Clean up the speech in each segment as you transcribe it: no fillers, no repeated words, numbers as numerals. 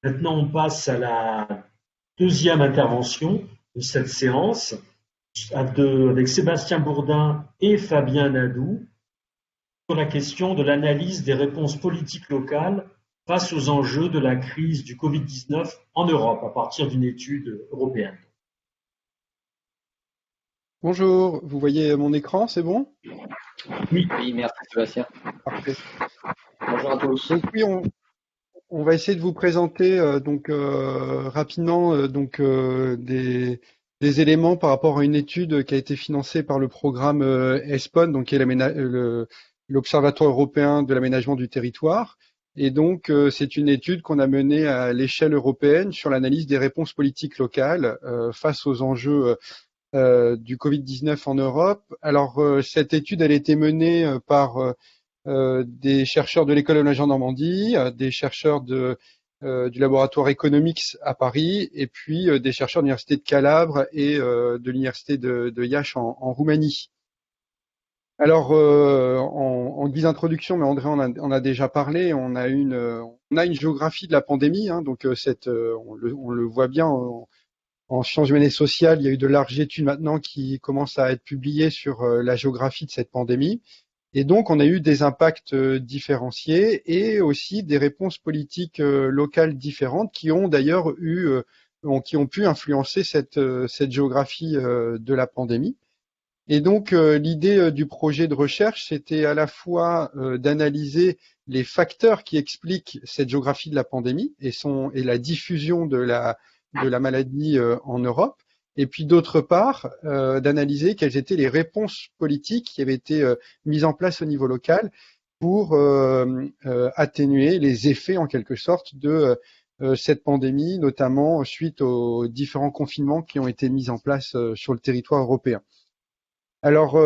Maintenant, on passe à la deuxième intervention de cette séance avec Sébastien Bourdin et Fabien Nadou sur la question de l'analyse des réponses politiques locales face aux enjeux de la crise du Covid-19 en Europe à partir d'une étude européenne. Bonjour, vous voyez mon écran, c'est bon? Oui, Oui, merci Sébastien. Parfait. Bonjour à tous. Donc oui, on va essayer de vous présenter rapidement des éléments par rapport à une étude qui a été financée par le programme ESPON, donc qui est l'Observatoire européen de l'aménagement du territoire. Et donc c'est une étude qu'on a menée à l'échelle européenne sur l'analyse des réponses politiques locales face aux enjeux du Covid-19 en Europe. Alors cette étude, elle a été menée par des chercheurs de l'école de la Normandie, des chercheurs du laboratoire Economics à Paris, et puis des chercheurs de l'université de Calabre et de l'université de Iași en Roumanie. Alors, en guise d'introduction, mais André en a déjà parlé, on a une géographie de la pandémie, hein, donc on le voit bien en sciences humaines et sociales, il y a eu de larges études maintenant qui commencent à être publiées sur la géographie de cette pandémie. Et donc, on a eu des impacts différenciés et aussi des réponses politiques locales différentes qui ont d'ailleurs qui ont pu influencer cette géographie de la pandémie. Et donc, l'idée du projet de recherche, c'était à la fois d'analyser les facteurs qui expliquent cette géographie de la pandémie et la diffusion de la maladie en Europe, et puis d'autre part d'analyser quelles étaient les réponses politiques qui avaient été mises en place au niveau local pour atténuer les effets en quelque sorte de cette pandémie, notamment suite aux différents confinements qui ont été mis en place sur le territoire européen. Alors,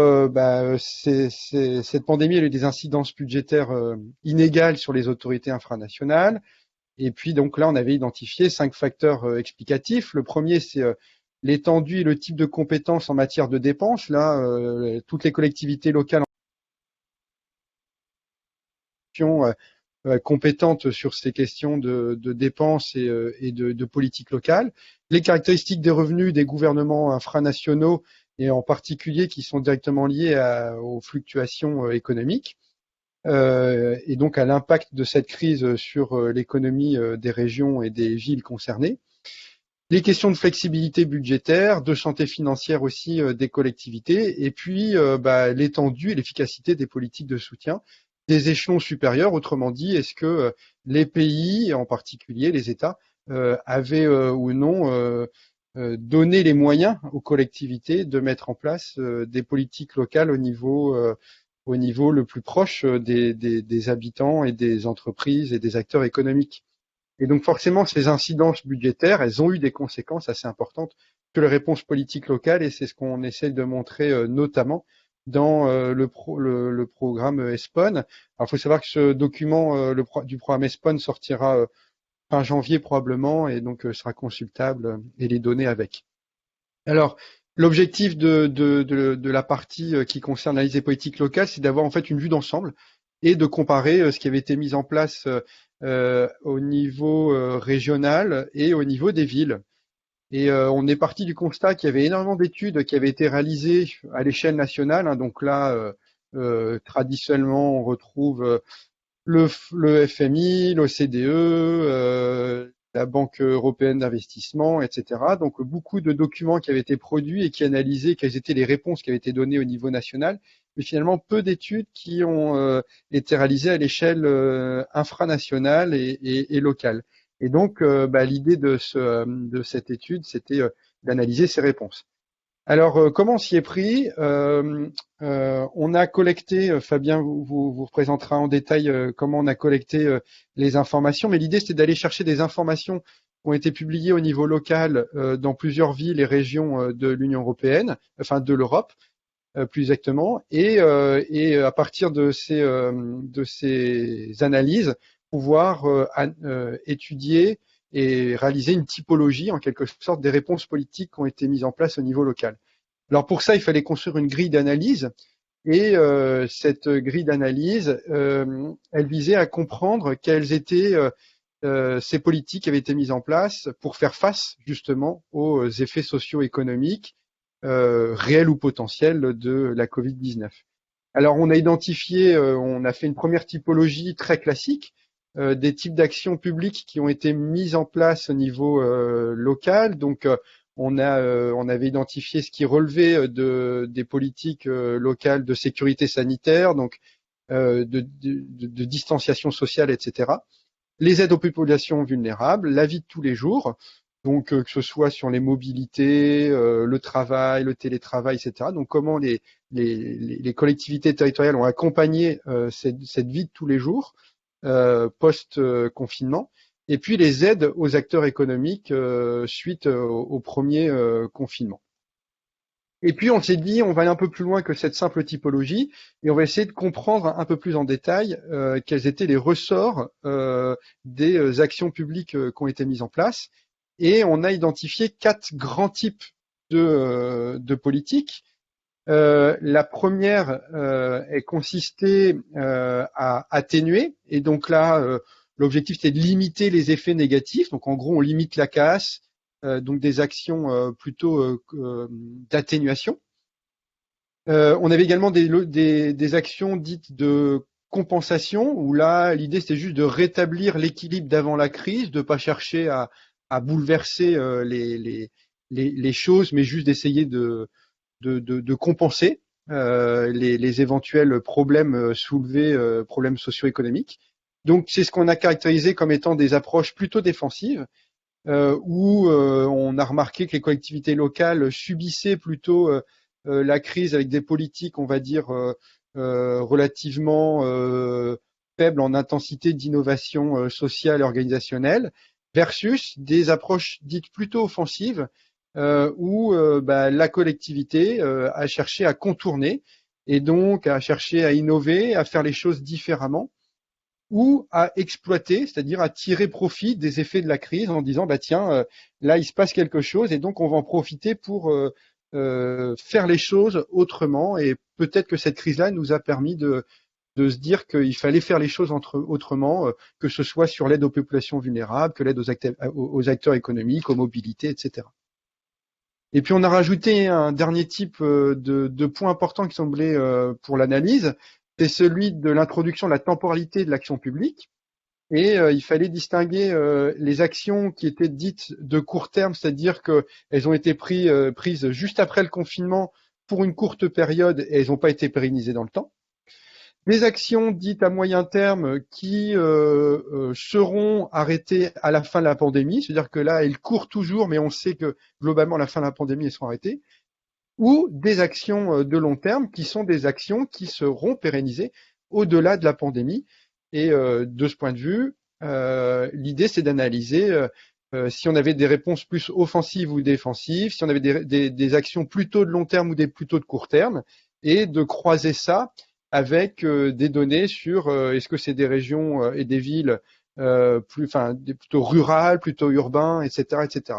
cette pandémie elle a eu des incidences budgétaires inégales sur les autorités infranationales. Et puis donc là, on avait identifié 5 facteurs explicatifs. Le premier, c'est l'étendue et le type de compétences en matière de dépenses. Là, toutes les collectivités locales sont compétentes sur ces questions de dépenses et de politique locale. Les caractéristiques des revenus des gouvernements infranationaux et en particulier qui sont directement liés aux fluctuations économiques. Et donc à l'impact de cette crise sur l'économie des régions et des villes concernées. Les questions de flexibilité budgétaire, de santé financière aussi des collectivités, et puis l'étendue et l'efficacité des politiques de soutien des échelons supérieurs. Autrement dit, est-ce que les pays, en particulier les États, avaient ou non donné les moyens aux collectivités de mettre en place des politiques locales au niveau le plus proche des habitants et des entreprises et des acteurs économiques. Et donc forcément, ces incidences budgétaires, elles ont eu des conséquences assez importantes sur les réponses politiques locales, et c'est ce qu'on essaie de montrer notamment dans le programme ESPON. Alors il faut savoir que ce document du programme ESPON sortira fin janvier probablement, et donc sera consultable et les données avec. Alors, l'objectif de la partie qui concerne l'analyse des politiques locales, c'est d'avoir en fait une vue d'ensemble et de comparer ce qui avait été mis en place au niveau régional et au niveau des villes. Et on est parti du constat qu'il y avait énormément d'études qui avaient été réalisées à l'échelle nationale, hein. Donc là, traditionnellement, on retrouve le FMI, l'OCDE, la Banque européenne d'investissement, etc. Donc beaucoup de documents qui avaient été produits et qui analysaient quelles étaient les réponses qui avaient été données au niveau national, mais finalement peu d'études qui ont été réalisées à l'échelle infranationale et locale. Et donc l'idée de cette étude, c'était d'analyser ces réponses. Alors, comment on s'y est pris? On a collecté, Fabien vous représentera en détail comment on a collecté les informations, mais l'idée c'était d'aller chercher des informations qui ont été publiées au niveau local dans plusieurs villes et régions de l'Union européenne, enfin de l'Europe plus exactement, et à partir de ces analyses, pouvoir étudier et réaliser une typologie, en quelque sorte, des réponses politiques qui ont été mises en place au niveau local. Alors pour ça, il fallait construire une grille d'analyse, et cette grille d'analyse, elle visait à comprendre quelles étaient ces politiques avaient été mises en place pour faire face justement aux effets socio-économiques réels ou potentiels de la Covid-19. Alors on a identifié, on a fait une première typologie très classique des types d'actions publiques qui ont été mises en place au niveau local. Donc on avait identifié ce qui relevait des politiques locales de sécurité sanitaire, donc de distanciation sociale, etc. Les aides aux populations vulnérables, la vie de tous les jours, donc que ce soit sur les mobilités, le travail, le télétravail, etc. Donc comment les collectivités territoriales ont accompagné cette vie de tous les jours post-confinement, et puis les aides aux acteurs économiques suite au premier confinement. Et puis on s'est dit, on va aller un peu plus loin que cette simple typologie, et on va essayer de comprendre un peu plus en détail quels étaient les ressorts des actions publiques qui ont été mises en place. Et on a identifié 4 grands types de politiques. La première est consisté à atténuer, et donc là, l'objectif c'était de limiter les effets négatifs. Donc en gros, on limite la casse, donc des actions plutôt d'atténuation. On avait également des actions dites de compensation, où là, l'idée c'était juste de rétablir l'équilibre d'avant la crise, de pas chercher à bouleverser les choses, mais juste d'essayer de compenser les éventuels problèmes soulevés, problèmes socio-économiques. Donc c'est ce qu'on a caractérisé comme étant des approches plutôt défensives, où on a remarqué que les collectivités locales subissaient plutôt la crise avec des politiques, on va dire, relativement faibles en intensité d'innovation sociale et organisationnelle, versus des approches dites plutôt offensives, où la collectivité a cherché à contourner et donc à chercher à innover, à faire les choses différemment, ou à exploiter, c'est-à-dire à tirer profit des effets de la crise en disant tiens, là il se passe quelque chose et donc on va en profiter pour faire les choses autrement, et peut-être que cette crise-là nous a permis de se dire qu'il fallait faire les choses autrement, que ce soit sur l'aide aux populations vulnérables, que l'aide aux acteurs économiques, aux mobilités, etc. Et puis on a rajouté un dernier type de points importants qui semblait pour l'analyse, c'est celui de l'introduction de la temporalité de l'action publique. Et il fallait distinguer les actions qui étaient dites de court terme, c'est-à-dire qu'elles ont été prises juste après le confinement pour une courte période et elles n'ont pas été pérennisées dans le temps. Des actions dites à moyen terme qui seront arrêtées à la fin de la pandémie, c'est-à-dire que là, elles courent toujours, mais on sait que globalement, à la fin de la pandémie, elles seront arrêtées. Ou des actions de long terme qui sont des actions qui seront pérennisées au-delà de la pandémie. Et de ce point de vue, l'idée, c'est d'analyser si on avait des réponses plus offensives ou défensives, si on avait des actions plutôt de long terme ou plutôt de court terme, et de croiser ça avec des données sur est-ce que c'est des régions et des villes plutôt rurales, plutôt urbains, etc., etc.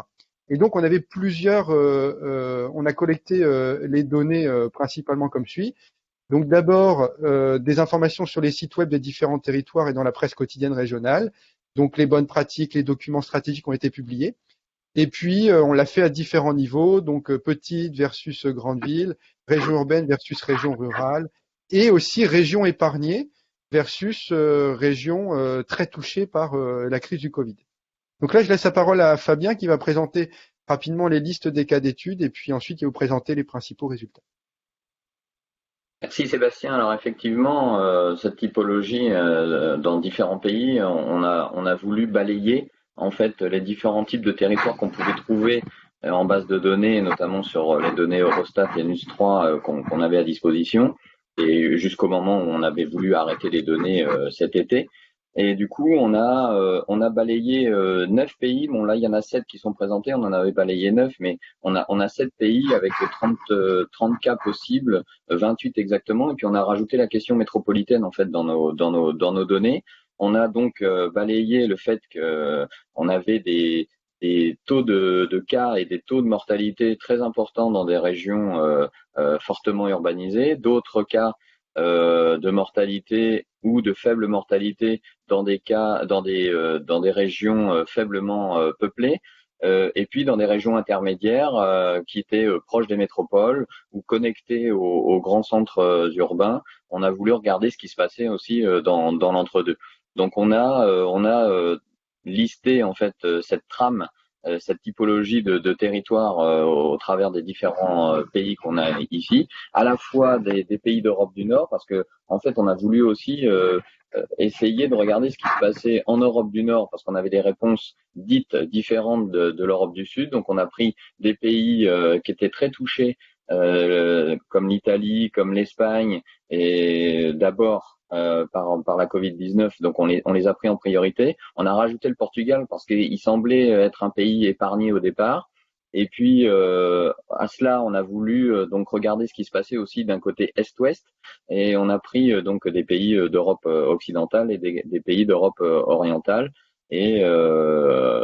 Et donc, on avait on a collecté les données principalement comme suit. Donc, d'abord, des informations sur les sites web des différents territoires et dans la presse quotidienne régionale. Donc, les bonnes pratiques, les documents stratégiques ont été publiés. Et puis, on l'a fait à différents niveaux, donc petite versus grande ville, région urbaine versus région rurale, et aussi région épargnée versus région très touchée par la crise du Covid. Donc là, je laisse la parole à Fabien qui va présenter rapidement les listes des cas d'études et puis ensuite il va vous présenter les principaux résultats. Merci Sébastien. Alors effectivement, cette typologie dans différents pays, on a voulu balayer en fait les différents types de territoires qu'on pouvait trouver en base de données, notamment sur les données Eurostat et NUS3 qu'on avait à disposition, et jusqu'au moment où on avait voulu arrêter les données cet été. Et du coup, on a balayé 9 pays. Bon, là, il y en a 7 qui sont présentés. On en avait balayé 9, mais on a 7 pays avec 30 cas possibles, 28 exactement. Et puis, on a rajouté la question métropolitaine, en fait, dans nos données. On a donc balayé le fait que on avait des taux de cas et des taux de mortalité très importants dans des régions fortement urbanisées, d'autres cas de mortalité ou de faible mortalité dans des cas, dans des régions faiblement peuplées, et puis dans des régions intermédiaires qui étaient proches des métropoles ou connectées aux grands centres urbains. On a voulu regarder ce qui se passait aussi dans l'entre-deux. Donc on a listé en fait cette trame, cette typologie de territoire au travers des différents pays qu'on a ici, à la fois des pays d'Europe du Nord, parce que en fait on a voulu aussi essayer de regarder ce qui se passait en Europe du Nord, parce qu'on avait des réponses dites différentes de l'Europe du Sud. Donc on a pris des pays qui étaient très touchés, comme l'Italie, comme l'Espagne, et d'abord par la Covid-19, donc on les a pris en priorité. On a rajouté le Portugal parce qu'il semblait être un pays épargné au départ. Et puis à cela, on a voulu donc regarder ce qui se passait aussi d'un côté est-ouest, et on a pris donc des pays d'Europe occidentale et des pays d'Europe orientale. Et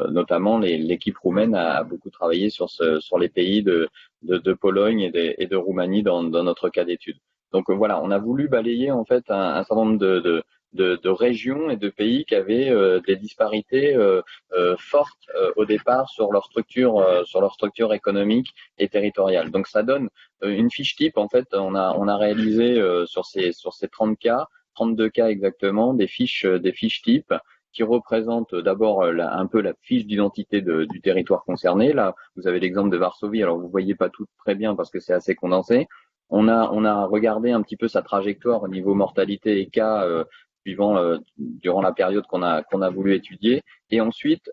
notamment l'équipe roumaine a beaucoup travaillé sur les pays de Pologne et de Roumanie dans notre cas d'étude. Donc voilà, on a voulu balayer en fait un certain nombre de régions et de pays qui avaient des disparités fortes au départ sur leur structure économique et territoriale. Donc ça donne une fiche type. En fait, on a réalisé sur ces 30 cas, 32 cas exactement, des fiches types qui représentent d'abord un peu la fiche d'identité du territoire concerné. Là, vous avez l'exemple de Varsovie. Alors vous voyez pas tout très bien parce que c'est assez condensé. On a regardé un petit peu sa trajectoire au niveau mortalité et cas suivant durant la période qu'on a voulu étudier, et ensuite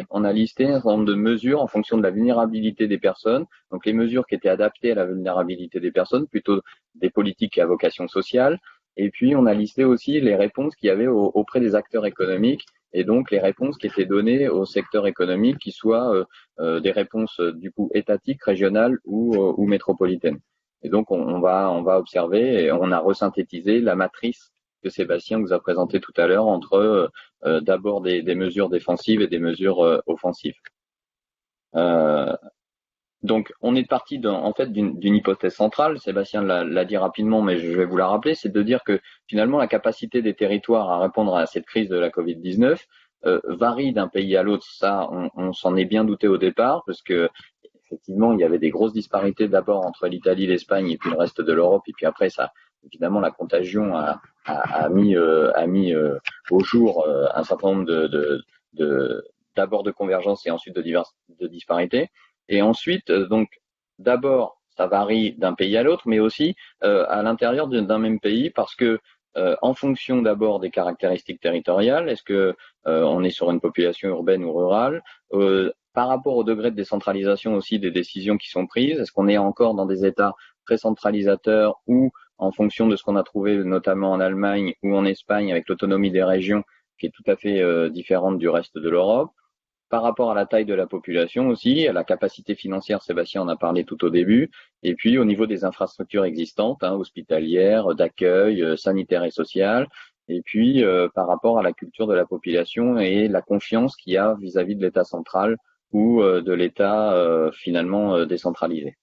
on a listé un certain nombre de mesures en fonction de la vulnérabilité des personnes. Donc les mesures qui étaient adaptées à la vulnérabilité des personnes, plutôt des politiques à vocation sociale. Et puis on a listé aussi les réponses qu'il y avait auprès des acteurs économiques, et donc les réponses qui étaient données au secteur économique, qui soient des réponses du coup étatiques, régionales ou métropolitaines. Et donc on va observer, et on a resynthétisé la matrice que Sébastien vous a présentée tout à l'heure entre d'abord des mesures défensives et des mesures offensives. Donc on est parti en fait d'une hypothèse centrale. Sébastien l'a dit rapidement, mais je vais vous la rappeler, c'est de dire que finalement la capacité des territoires à répondre à cette crise de la Covid-19 varie d'un pays à l'autre. Ça, on s'en est bien douté au départ, parce que effectivement, il y avait des grosses disparités d'abord entre l'Italie, l'Espagne et puis le reste de l'Europe. Et puis après, ça, évidemment, la contagion a mis au jour un certain nombre d'abord de convergence et ensuite de disparités. Et ensuite, donc, d'abord, ça varie d'un pays à l'autre, mais aussi à l'intérieur d'un même pays, parce que en fonction d'abord des caractéristiques territoriales, est-ce que on est sur une population urbaine ou rurale, par rapport au degré de décentralisation aussi des décisions qui sont prises, est-ce qu'on est encore dans des États très centralisateurs, ou en fonction de ce qu'on a trouvé notamment en Allemagne ou en Espagne avec l'autonomie des régions qui est tout à fait différente du reste de l'Europe. Par rapport à la taille de la population aussi, à la capacité financière, Sébastien en a parlé tout au début, et puis au niveau des infrastructures existantes, hospitalières, d'accueil, sanitaires et sociales, et puis par rapport à la culture de la population et la confiance qu'il y a vis-à-vis de l'État central ou de l'État finalement décentralisé.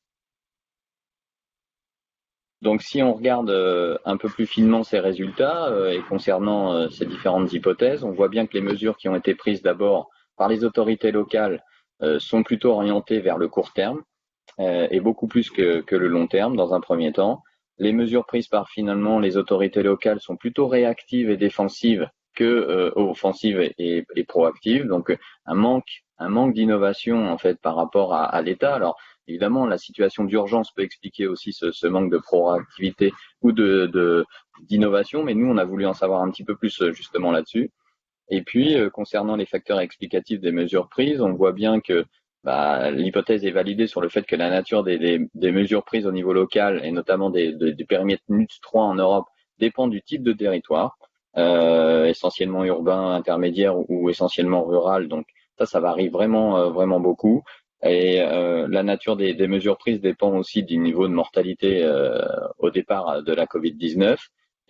Donc si on regarde un peu plus finement ces résultats et concernant ces différentes hypothèses, on voit bien que les mesures qui ont été prises d'abord par les autorités locales sont plutôt orientées vers le court terme et beaucoup plus que le long terme dans un premier temps. Les mesures prises par finalement les autorités locales sont plutôt réactives et défensives que offensives et proactives. Donc un manque d'innovation en fait par rapport à l'État. Alors évidemment, la situation d'urgence peut expliquer aussi ce manque de proactivité ou d'innovation, mais nous on a voulu en savoir un petit peu plus justement là-dessus. Et puis, concernant les facteurs explicatifs des mesures prises, on voit bien que l'hypothèse est validée sur le fait que la nature des mesures prises au niveau local, et notamment des périmètres NUTS 3 en Europe, dépend du type de territoire, essentiellement urbain, intermédiaire ou essentiellement rural. Donc ça varie vraiment beaucoup. Et la nature des mesures prises dépend aussi du niveau de mortalité au départ de la Covid-19.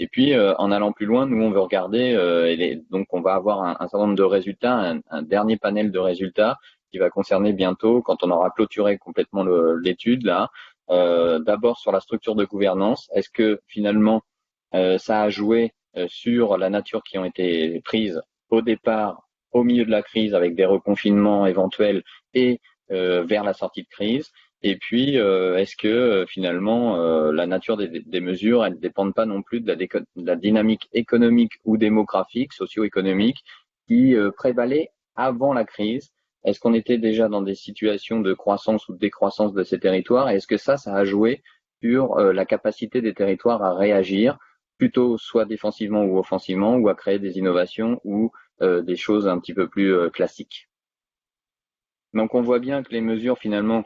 Et puis, en allant plus loin, nous, on veut regarder, donc on va avoir un certain nombre de résultats, un dernier panel de résultats qui va concerner bientôt, quand on aura clôturé complètement l'étude, là, d'abord sur la structure de gouvernance. Est-ce que finalement, Ça a joué sur la nature qui ont été prises au départ, au milieu de la crise, avec des reconfinements éventuels et vers la sortie de crise. Et puis, est-ce que finalement la nature des mesures, elles ne dépendent pas non plus de la dynamique économique ou démographique, socio-économique, qui prévalait avant la crise? Est-ce qu'on était déjà dans des situations de croissance ou de décroissance de ces territoires? Et est-ce que ça a joué sur la capacité des territoires à réagir, plutôt soit défensivement ou offensivement, ou à créer des innovations ou des choses un petit peu plus classiques? Donc on voit bien que les mesures finalement,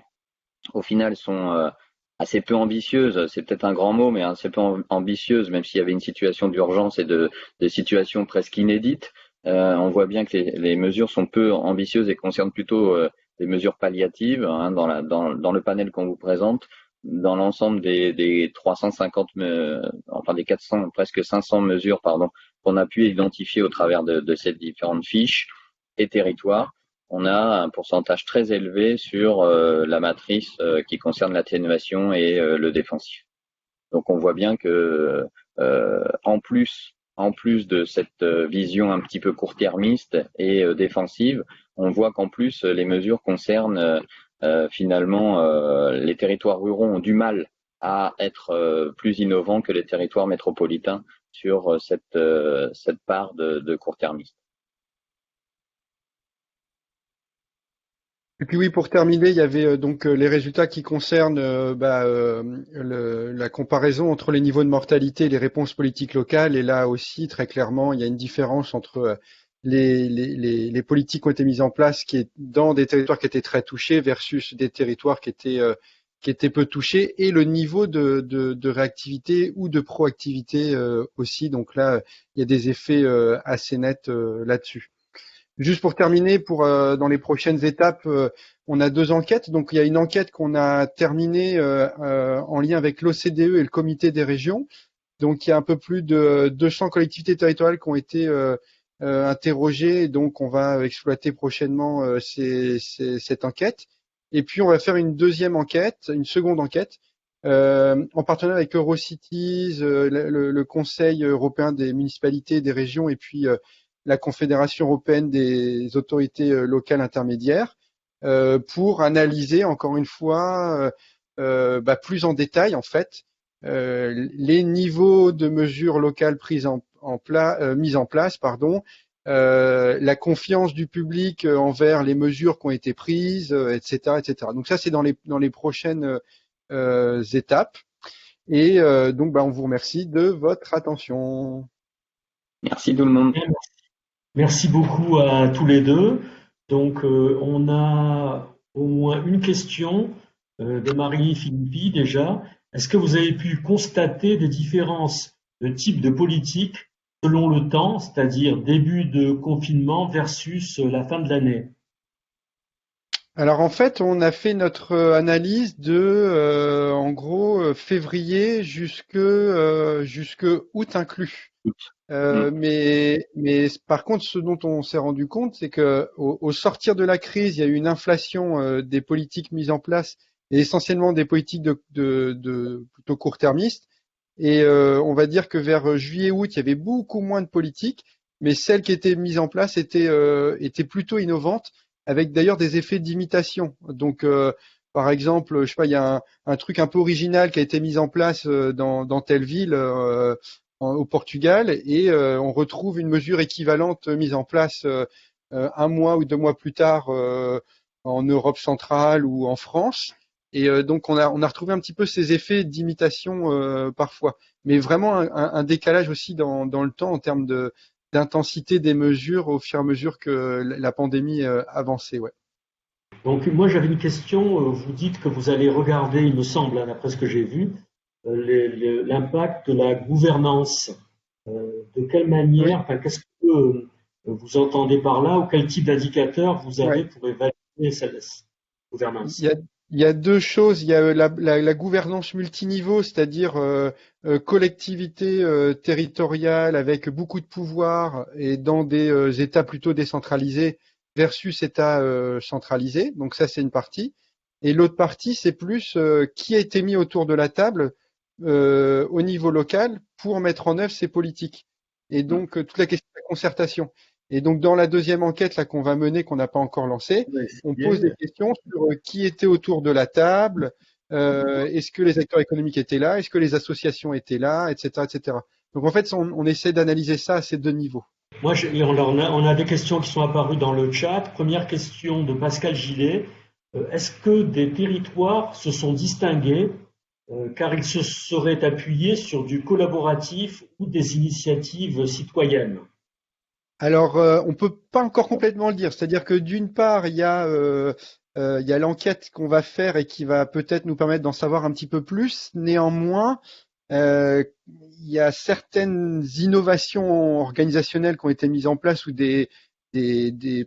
au final, sont assez peu ambitieuses. C'est peut-être un grand mot, mais assez peu ambitieuses, même s'il y avait une situation d'urgence et de situations presque inédites. On voit bien que les mesures sont peu ambitieuses et concernent plutôt des mesures palliatives hein, dans le panel qu'on vous présente. Dans l'ensemble des 350, enfin des 400, presque 500 mesures, pardon, qu'on a pu identifier au travers de ces différentes fiches et territoires, on a un pourcentage très élevé sur la matrice qui concerne l'atténuation et le défensif. Donc on voit bien que en plus de cette vision un petit peu court-termiste et défensive, on voit qu'en plus les mesures concernent finalement les territoires ruraux ont du mal à être plus innovants que les territoires métropolitains sur cette part de court-termiste. Et puis oui, pour terminer, il y avait donc les résultats qui concernent la comparaison entre les niveaux de mortalité et les réponses politiques locales. Et là aussi, très clairement, il y a une différence entre les politiques qui ont été mises en place qui est dans des territoires qui étaient très touchés versus des territoires qui étaient peu touchés, et le niveau de réactivité ou de proactivité aussi. Donc là, il y a des effets assez nets là-dessus. Juste pour terminer, dans les prochaines étapes, on a 2 enquêtes. Donc il y a une enquête qu'on a terminée en lien avec l'OCDE et le Comité des régions. Donc il y a un peu plus de 200 collectivités territoriales qui ont été interrogées. Donc on va exploiter prochainement cette enquête. Et puis on va faire une seconde enquête, en partenariat avec Eurocities, le Conseil européen des municipalités et des régions, et puis la Confédération européenne des autorités locales intermédiaires, pour analyser encore une fois plus en détail en fait les niveaux de mesures locales mises en place, la confiance du public envers les mesures qui ont été prises, etc., etc. Donc ça c'est dans les prochaines étapes. Et donc on vous remercie de votre attention. Merci tout le monde. Merci beaucoup à tous les deux. Donc, on a au moins une question de Marie Philippi déjà. Est-ce que vous avez pu constater des différences de type de politique selon le temps, c'est-à-dire début de confinement versus la fin de l'année? Alors en fait, on a fait notre analyse en gros février jusque août inclus. Mais par contre, ce dont on s'est rendu compte, c'est que au sortir de la crise, il y a eu une inflation des politiques mises en place, et essentiellement des politiques de plutôt court-termistes. Et on va dire que vers juillet-août, il y avait beaucoup moins de politiques, mais celles qui étaient mises en place étaient plutôt innovantes, avec d'ailleurs des effets d'imitation. Donc par exemple, je sais pas, il y a un truc un peu original qui a été mis en place dans telle ville au Portugal, et on retrouve une mesure équivalente mise en place 1 mois ou 2 mois plus tard en Europe centrale ou en France. Et donc on a retrouvé un petit peu ces effets d'imitation parfois, mais vraiment un décalage aussi dans le temps en termes d'intensité des mesures au fur et à mesure que la pandémie avançait. Ouais. Donc moi j'avais une question, vous dites que vous allez regarder, il me semble, hein, d'après ce que j'ai vu, l'impact de la gouvernance. De quelle manière, enfin, qu'est-ce que vous entendez par là, ou quel type d'indicateur vous avez pour évaluer cette gouvernance? Il y a 2 choses. Il y a la gouvernance multiniveau, c'est-à-dire collectivité territoriale avec beaucoup de pouvoir et dans des États plutôt décentralisés versus États centralisés. Donc ça, c'est une partie. Et l'autre partie, c'est plus qui a été mis autour de la table au niveau local pour mettre en œuvre ces politiques. Et donc toute la question de la concertation. Et donc dans la deuxième enquête là qu'on va mener, qu'on n'a pas encore lancée, on pose des questions sur qui était autour de la table, est-ce que les acteurs économiques étaient là, est-ce que les associations étaient là, etc., etc. Donc en fait, on essaie d'analyser ça à ces deux niveaux. Moi, on a des questions qui sont apparues dans le chat. Première question de Pascal Gillet. Est-ce que des territoires se sont distingués car ils se seraient appuyés sur du collaboratif ou des initiatives citoyennes? Alors, on peut pas encore complètement le dire. C'est-à-dire que d'une part, il y a l'enquête qu'on va faire et qui va peut-être nous permettre d'en savoir un petit peu plus. Néanmoins, il y a certaines innovations organisationnelles qui ont été mises en place ou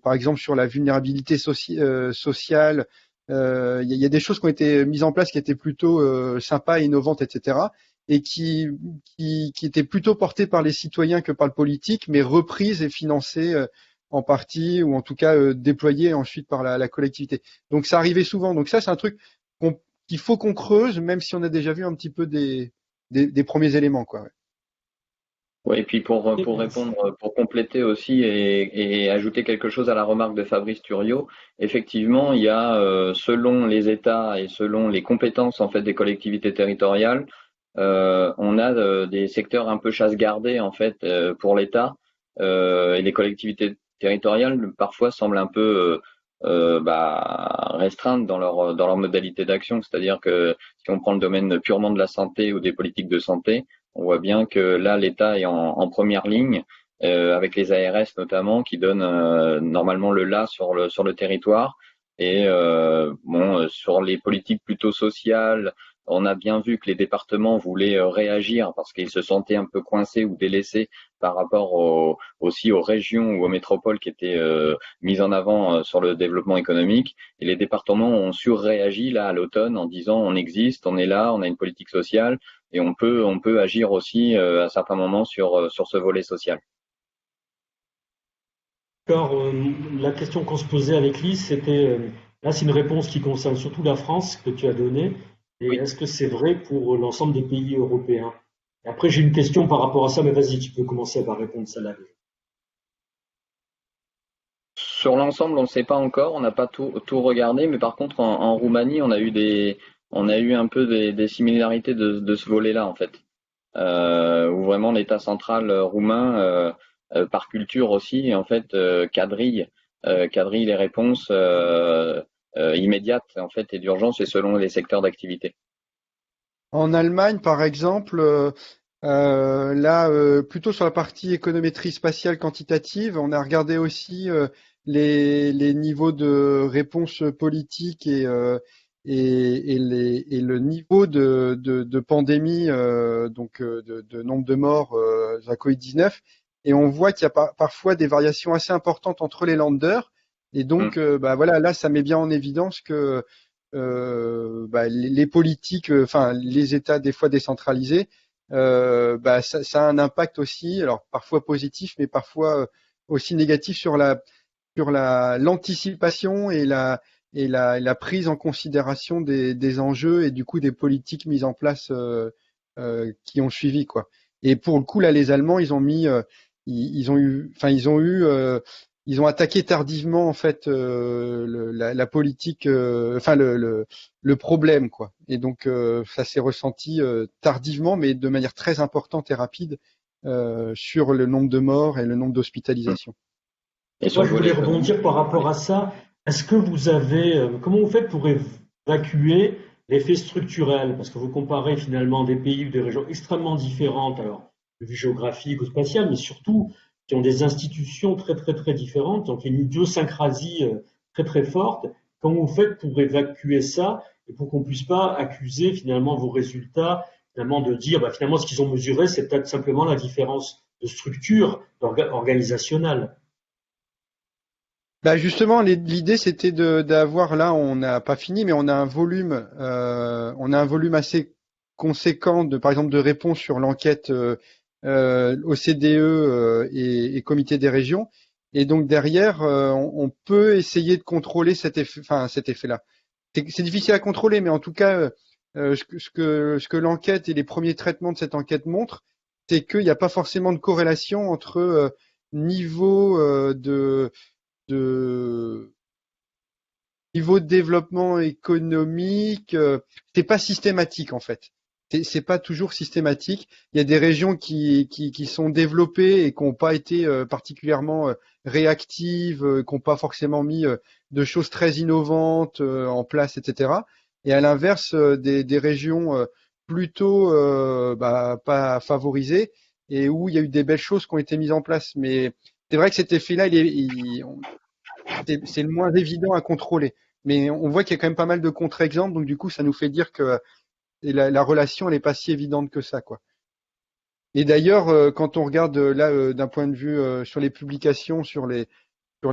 par exemple sur la vulnérabilité sociale, il y a des choses qui ont été mises en place qui étaient plutôt sympas, innovantes, etc. et qui étaient plutôt portées par les citoyens que par le politique, mais reprises et financées en partie ou en tout cas déployées ensuite par la collectivité. Donc ça arrivait souvent. Donc ça, c'est un truc qu'il faut qu'on creuse, même si on a déjà vu un petit peu des premiers éléments, quoi. Ouais. Oui, et puis pour répondre, pour compléter aussi et ajouter quelque chose à la remarque de Fabrice Thuriot, effectivement, il y a selon les États et selon les compétences en fait des collectivités territoriales, on a des secteurs un peu chasse gardée en fait pour l'État et les collectivités territoriales parfois semblent un peu restreintes dans leur modalité d'action, c'est-à-dire que si on prend le domaine purement de la santé ou des politiques de santé, on voit bien que là, l'État est en première ligne, avec les ARS notamment, qui donnent normalement le là sur le territoire. Et sur les politiques plutôt sociales, on a bien vu que les départements voulaient réagir parce qu'ils se sentaient un peu coincés ou délaissés par rapport aussi aux régions ou aux métropoles qui étaient mises en avant sur le développement économique. Et les départements ont surréagi là à l'automne en disant on existe, on est là, on a une politique sociale et on peut agir aussi à certains moments sur ce volet social. Alors, la question qu'on se posait avec Lise, c'était, là c'est une réponse qui concerne surtout la France que tu as donnée, et Oui. est-ce que c'est vrai pour l'ensemble des pays européens? Et après j'ai une question par rapport à ça, mais vas-y, tu peux commencer par répondre celle-là. Sur l'ensemble, on ne sait pas encore, on n'a pas tout regardé, mais par contre en Roumanie, on a eu un peu des similarités de ce volet-là en fait, où vraiment l'État central roumain, par culture aussi, en fait quadrille les réponses immédiates en fait et d'urgence et selon les secteurs d'activité. En Allemagne, par exemple, là, plutôt sur la partie économétrie spatiale quantitative, on a regardé aussi les niveaux de réponse politique et le niveau de pandémie, donc de nombre de morts de la Covid-19. Et on voit qu'il y a parfois des variations assez importantes entre les landers. Et donc, voilà, là, ça met bien en évidence que les politiques, enfin les États des fois décentralisés, ça a un impact aussi, alors parfois positif, mais parfois aussi négatif sur l'anticipation et la prise en considération des enjeux et du coup des politiques mises en place qui ont suivi, quoi. Et pour le coup là, les Allemands, ils ont attaqué tardivement en fait la politique, le problème, quoi. Et donc ça s'est ressenti tardivement, mais de manière très importante et rapide sur le nombre de morts et le nombre d'hospitalisations. Et sur Moi, le je voulais volet rebondir par rapport à ça. Est-ce que vous avez, comment vous faites pour évacuer l'effet structurel? Parce que vous comparez finalement des pays ou des régions extrêmement différentes, alors de vue géographique ou spatiale, mais surtout qui ont des institutions très très très différentes, donc une idiosyncrasie très très forte. Comment vous faites pour évacuer ça et pour qu'on puisse pas accuser finalement vos résultats, finalement de dire, finalement ce qu'ils ont mesuré, c'est peut-être simplement la différence de structure organisationnelle. Bah justement, l'idée c'était d'avoir là, on n'a pas fini, mais on a un volume assez conséquent par exemple, de réponses sur l'enquête OCDE et Comité des régions. Et donc derrière, on peut essayer de contrôler cet effet-là. C'est difficile à contrôler, mais en tout cas, Ce que l'enquête et les premiers traitements de cette enquête montrent, c'est qu'il n'y a pas forcément de corrélation entre niveau de niveau de développement économique. C'est pas systématique en fait. C'est pas toujours systématique. Il y a des régions qui sont développées et qui n'ont pas été particulièrement réactives, qui n'ont pas forcément mis de choses très innovantes en place, etc. Et à l'inverse, des régions plutôt pas favorisées et où il y a eu des belles choses qui ont été mises en place. Mais c'est vrai que cet effet-là, c'est le moins évident à contrôler. Mais on voit qu'il y a quand même pas mal de contre-exemples, donc du coup, ça nous fait dire que la relation, elle n'est pas si évidente que ça, quoi. Et d'ailleurs, quand on regarde là, d'un point de vue sur les publications, sur les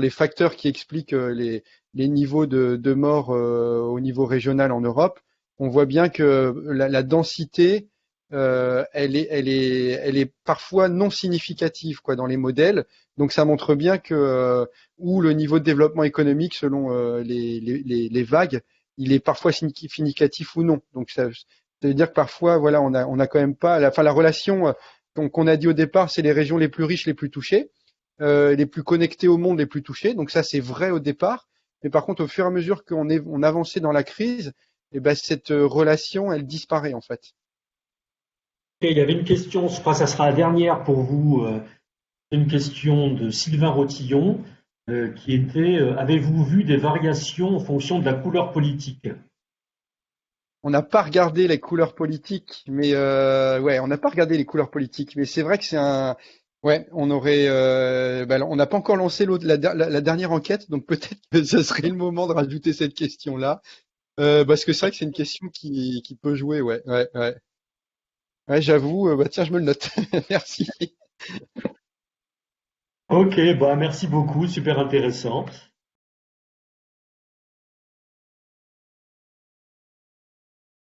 facteurs qui expliquent les niveaux de mort au niveau régional en Europe, on voit bien que la densité, elle est parfois non significative quoi dans les modèles. Donc ça montre bien que où le niveau de développement économique selon les vagues, il est parfois significatif ou non. Donc ça veut dire que parfois voilà on a quand même pas la relation qu'on a dit au départ, c'est les régions les plus riches les plus touchées, les plus connectées au monde les plus touchées. Donc ça c'est vrai au départ. Mais par contre au fur et à mesure qu'on avançait dans la crise, et ben cette relation elle disparaît en fait. Et il y avait une question, je crois que ça sera la dernière pour vous, une question de Sylvain Rotillon, qui était avez-vous vu des variations en fonction de la couleur politique? On n'a pas regardé les couleurs politiques, mais ouais, on n'a pas regardé les couleurs politiques, mais c'est vrai que ouais, on aurait, on n'a pas encore lancé la dernière enquête, donc peut-être que ce serait le moment de rajouter cette question-là, parce que c'est vrai que c'est une question qui peut jouer, ouais, ouais, ouais, ouais, j'avoue, tiens, je me le note, merci. Ok, bah merci beaucoup, super intéressant.